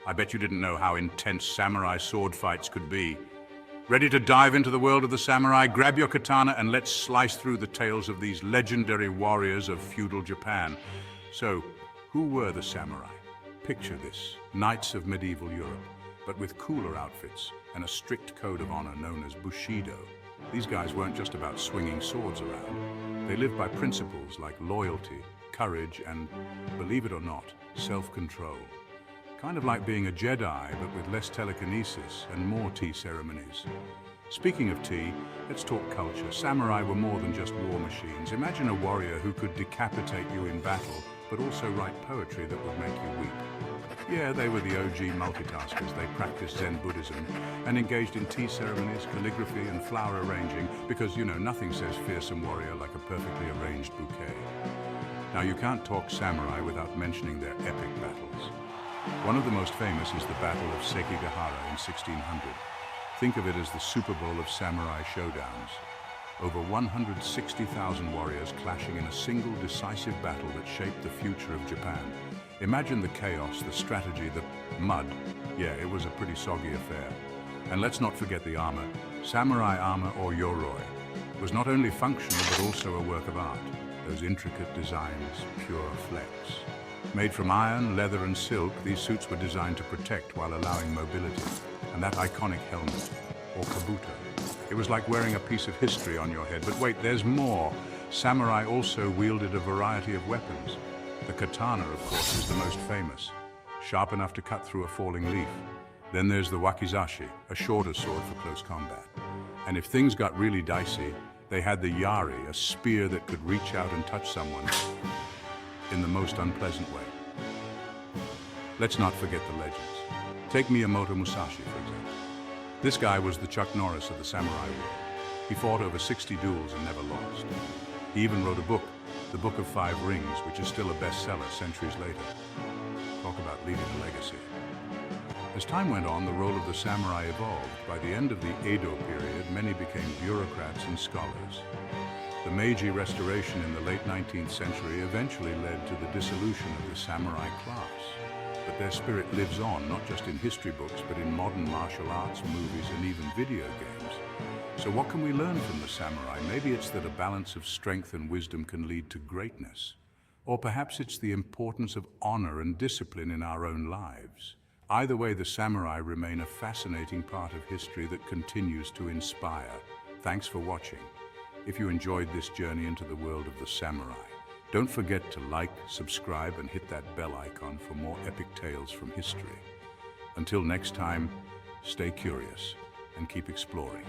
I bet you didn't know how intense samurai sword fights could be. Ready to dive into the world of the samurai? Grab your katana and let's slice through the tales of these legendary warriors of feudal Japan. So, who were the samurai? Picture this, knights of medieval Europe, but with cooler outfits and a strict code of honor known as Bushido. These guys weren't just about swinging swords around. They lived by principles like loyalty, courage, and, believe it or not, self-control. Kind of like being a Jedi, but with less telekinesis and more tea ceremonies. Speaking of tea, let's talk culture. Samurai were more than just war machines. Imagine a warrior who could decapitate you in battle, but also write poetry that would make you weep. Yeah, they were the OG multitaskers. They practiced Zen Buddhism and engaged in tea ceremonies, calligraphy, and flower arranging because, nothing says fearsome warrior like a perfectly arranged bouquet. Now, you can't talk samurai without mentioning their epic battles. One of the most famous is the Battle of Sekigahara in 1600. Think of it as the Super Bowl of samurai showdowns. Over 160,000 warriors clashing in a single decisive battle that shaped the future of Japan. Imagine the chaos, the strategy, the mud. Yeah, it was a pretty soggy affair. And let's not forget the armor. Samurai armor, or yoroi, was not only functional but also a work of art. Those intricate designs, pure flex. Made from iron, leather, and silk, these suits were designed to protect while allowing mobility. And that iconic helmet, or kabuto, it was like wearing a piece of history on your head. But wait, there's more. Samurai also wielded a variety of weapons. The katana, of course, is the most famous, sharp enough to cut through a falling leaf. Then there's the wakizashi, a shorter sword for close combat. And if things got really dicey, they had the yari, a spear that could reach out and touch someone in the most unpleasant way. Let's not forget the legends. Take Miyamoto Musashi, for example. This guy was the Chuck Norris of the samurai world. He fought over 60 duels and never lost. He even wrote a book, The Book of Five Rings, which is still a bestseller centuries later. Talk about leaving a legacy. As time went on, the role of the samurai evolved. By the end of the Edo period, many became bureaucrats and scholars. The Meiji Restoration in the late 19th century eventually led to the dissolution of the samurai class. But their spirit lives on, not just in history books, but in modern martial arts, movies, and even video games. So what can we learn from the samurai? Maybe it's that a balance of strength and wisdom can lead to greatness. Or perhaps it's the importance of honor and discipline in our own lives. Either way, the samurai remain a fascinating part of history that continues to inspire. Thanks for watching. If you enjoyed this journey into the world of the samurai, don't forget to like, subscribe, and hit that bell icon for more epic tales from history. Until next time, stay curious and keep exploring.